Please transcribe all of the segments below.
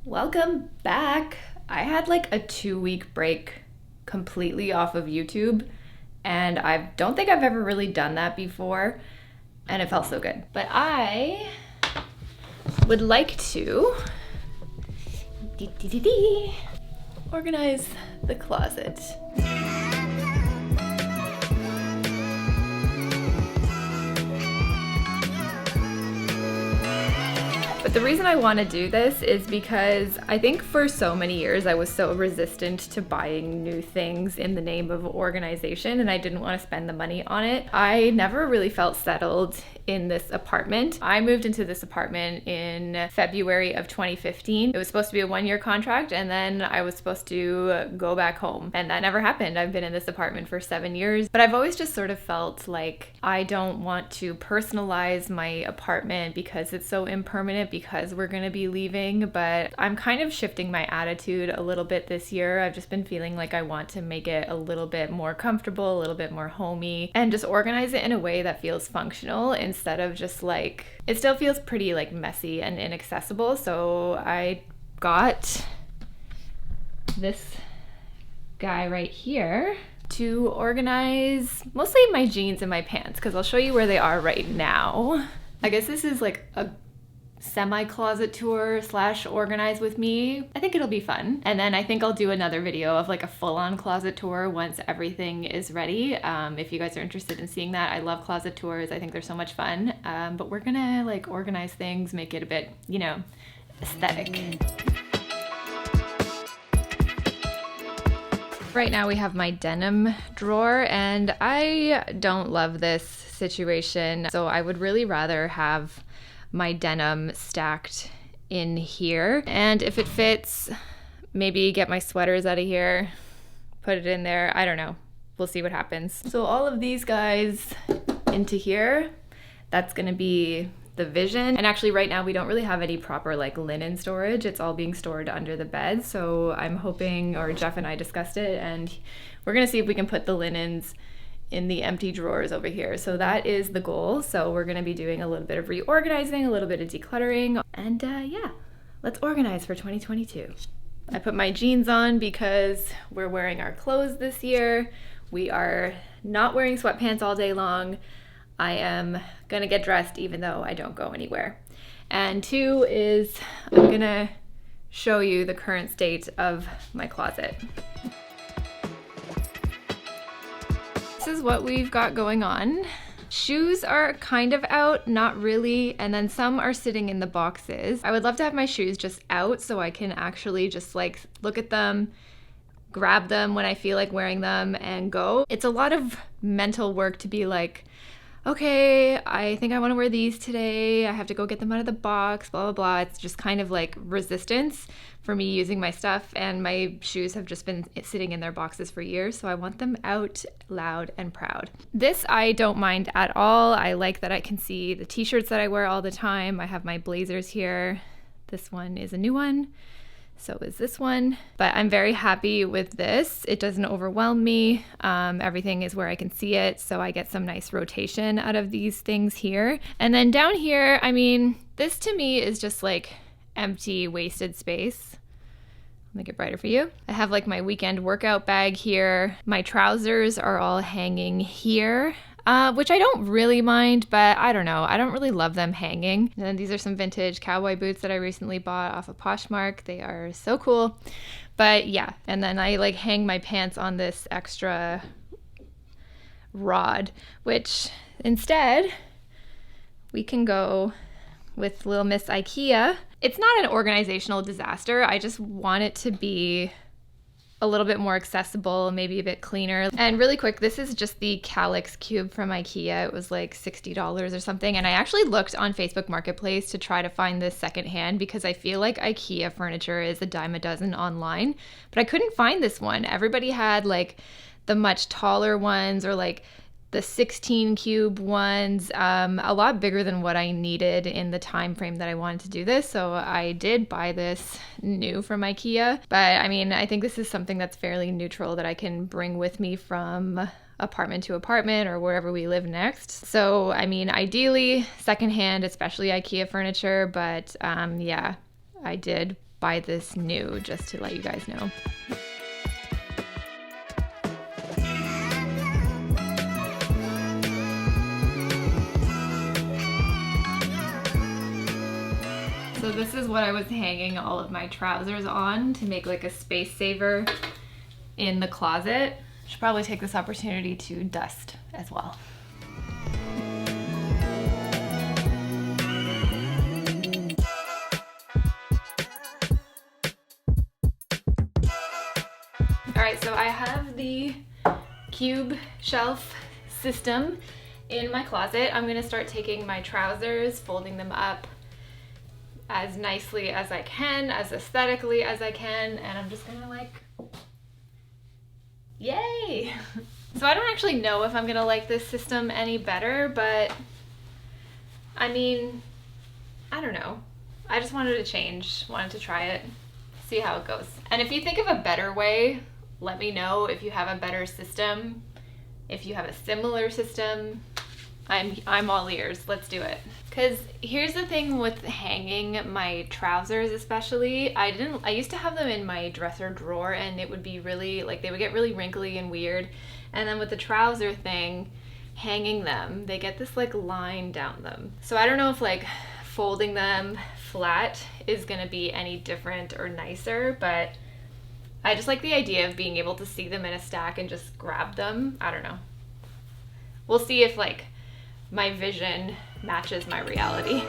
Welcome back. I had like a 2-week break completely off of YouTube, and I don't think I've ever really done that before, and it felt so good. But I would like to organize the closet. But the reason I want to do this is because I think for so many years I was so resistant to buying new things in the name of organization, and I didn't want to spend the money on it. I never really felt settled in this apartment. I moved into this apartment in February of 2015. It was supposed to be a 1-year contract, and then I was supposed to go back home, and that never happened. I've been in this apartment for 7 years, but I've always just sort of felt like I don't want to personalize my apartment because it's so impermanent, because we're going to be leaving. But I'm kind of shifting my attitude a little bit this year. I've just been feeling like I want to make it a little bit more comfortable, a little bit more homey, and just organize it in a way that feels functional instead of just like, it still feels pretty like messy and inaccessible. So I got this guy right here to organize mostly my jeans and my pants, because I'll show you where they are right now. I guess this is like a semi-closet tour / organize with me. I think it'll be fun. And then I think I'll do another video of like a full-on closet tour once everything is ready. If you guys are interested in seeing that, I love closet tours. I think they're so much fun. But we're gonna like organize things, make it a bit, you know, aesthetic. Right now we have my denim drawer, and I don't love this situation. So I would really rather have my denim stacked in here. And if it fits, maybe get my sweaters out of here, put it in there. I don't know. We'll see what happens. So all of these guys into here, that's gonna be the vision. And actually right now we don't really have any proper like linen storage. It's all being stored under the bed. So I'm hoping, or Jeff and I discussed it, and we're gonna see if we can put the linens in the empty drawers over here. So that is the goal. So we're gonna be doing a little bit of reorganizing, a little bit of decluttering, and yeah, let's organize for 2022. I put my jeans on because we're wearing our clothes this year. We are not wearing sweatpants all day long. I am gonna get dressed even though I don't go anywhere. And 2 is I'm gonna show you the current state of my closet. This is what we've got going on. Shoes are kind of out, not really, and then some are sitting in the boxes. I would love to have my shoes just out so I can actually just like look at them, grab them when I feel like wearing them, and go. It's a lot of mental work to be like, okay, I think I want to wear these today. I have to go get them out of the box, blah, blah, blah. It's just kind of like resistance for me using my stuff, and my shoes have just been sitting in their boxes for years, so I want them out loud and proud. This I don't mind at all. I like that I can see the t-shirts that I wear all the time. I have my blazers here. This one is a new one. So is this one, but I'm very happy with this. It doesn't overwhelm me. Everything is where I can see it, so I get some nice rotation out of these things here. And then down here, I mean, this to me is just like empty, wasted space. Make it brighter for you. I have like my weekend workout bag here. My trousers are all hanging here. Which I don't really mind, but I don't know. I don't really love them hanging. And then these are some vintage cowboy boots that I recently bought off of Poshmark. They are so cool. But yeah, and then I like hang my pants on this extra rod, which instead we can go with little Miss IKEA. It's not an organizational disaster. I just want it to be a little bit more accessible, maybe a bit cleaner. And really quick, this is just the Calyx cube from IKEA. It was like $60 or something. And I actually looked on Facebook Marketplace to try to find this secondhand because I feel like IKEA furniture is a dime a dozen online, but I couldn't find this one. Everybody had like the much taller ones, or like the 16 cube ones, a lot bigger than what I needed in the time frame that I wanted to do this. So I did buy this new from IKEA. But I mean, I think this is something that's fairly neutral that I can bring with me from apartment to apartment or wherever we live next. So I mean, ideally secondhand, especially IKEA furniture, but yeah, I did buy this new, just to let you guys know. So this is what I was hanging all of my trousers on to make like a space saver in the closet. Should probably take this opportunity to dust as well. Alright, so I have the cube shelf system in my closet. I'm gonna start taking my trousers, folding them up as nicely as I can, as aesthetically as I can, and I'm just gonna like, yay! So I don't actually know if I'm gonna like this system any better, but I mean, I don't know. I just wanted to change, wanted to try it, see how it goes. And if you think of a better way, let me know. If you have a better system, if you have a similar system, I'm all ears. Let's do it. Because here's the thing with hanging my trousers especially. I used to have them in my dresser drawer and it would be really, like, they would get really wrinkly and weird. And then with the trouser thing, hanging them, they get this like line down them. So I don't know if like folding them flat is gonna be any different or nicer, but I just like the idea of being able to see them in a stack and just grab them. I don't know. We'll see if like my vision matches my reality.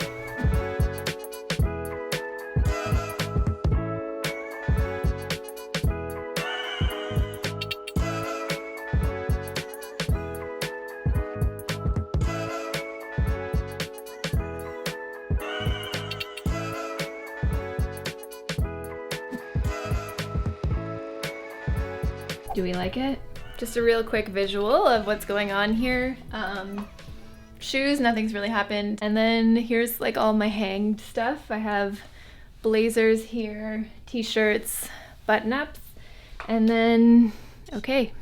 Do we like it? Just a real quick visual of what's going on here. Shoes, nothing's really happened. And then here's like all my hanged stuff. I have blazers here, t-shirts, button-ups, and then, okay,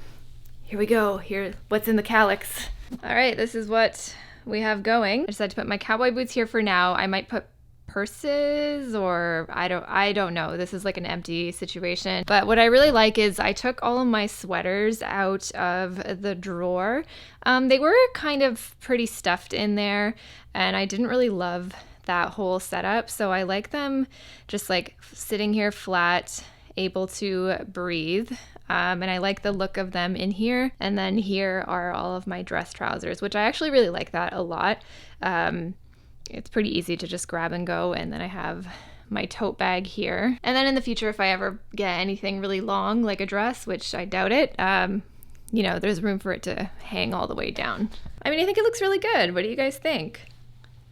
here we go. Here, what's in the calyx. All right, this is what we have going. I decided to put my cowboy boots here for now. I might put purses, or I don't know. This is like an empty situation. But what I really like is I took all of my sweaters out of the drawer. They were kind of pretty stuffed in there, and I didn't really love that whole setup. So I like them just like sitting here flat, able to breathe. And I like the look of them in here. And then here are all of my dress trousers, which I actually really like that a lot. It's pretty easy to just grab and go. And then I have my tote bag here. And then in the future, if I ever get anything really long, like a dress, which I doubt it, you know, there's room for it to hang all the way down. I mean, I think it looks really good. What do you guys think?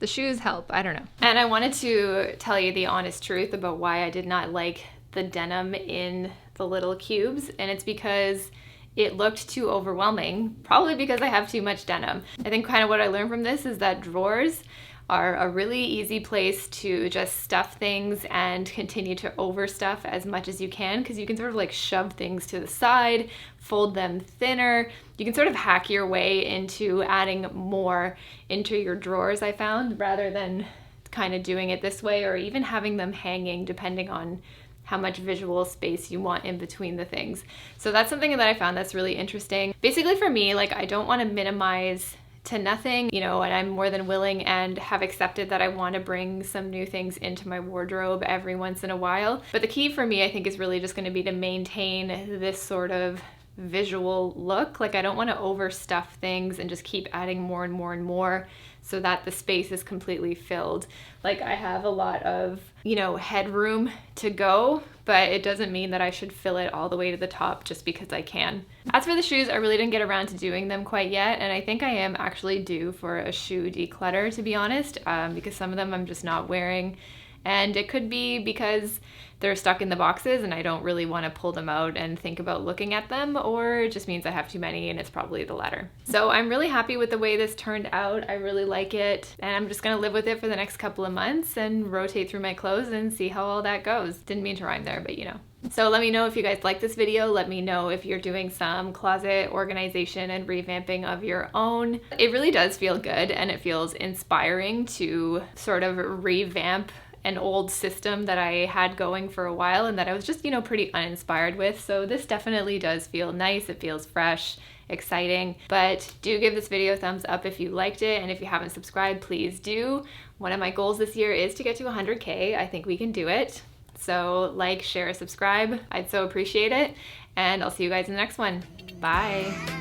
The shoes help, I don't know. And I wanted to tell you the honest truth about why I did not like the denim in the little cubes. And it's because it looked too overwhelming, probably because I have too much denim. I think kind of what I learned from this is that drawers are a really easy place to just stuff things and continue to overstuff as much as you can, because you can sort of like shove things to the side, fold them thinner. You can sort of hack your way into adding more into your drawers, I found, rather than kind of doing it this way, or even having them hanging depending on how much visual space you want in between the things. So that's something that I found that's really interesting. Basically for me, like, I don't want to minimize to nothing, you know, and I'm more than willing and have accepted that I want to bring some new things into my wardrobe every once in a while. But the key for me, I think, is really just going to be to maintain this sort of visual look. Like, I don't want to overstuff things and just keep adding more and more and more so that the space is completely filled. Like, I have a lot of, you know, headroom to go, but it doesn't mean that I should fill it all the way to the top just because I can. As for the shoes, I really didn't get around to doing them quite yet, and I think I am actually due for a shoe declutter, to be honest, because some of them I'm just not wearing. And it could be because they're stuck in the boxes and I don't really want to pull them out and think about looking at them, or it just means I have too many, and it's probably the latter. So I'm really happy with the way this turned out. I really like it, and I'm just gonna live with it for the next couple of months and rotate through my clothes and see how all that goes. Didn't mean to rhyme there, but you know. So let me know if you guys like this video. Let me know if you're doing some closet organization and revamping of your own. It really does feel good, and it feels inspiring to sort of revamp an old system that I had going for a while and that I was just, you know, pretty uninspired with. So this definitely does feel nice. It feels fresh, exciting. But do give this video a thumbs up if you liked it, and if you haven't subscribed, please do. One of my goals this year is to get to 100K. I think we can do it. So like, share, subscribe. I'd so appreciate it. And I'll see you guys in the next one. Bye.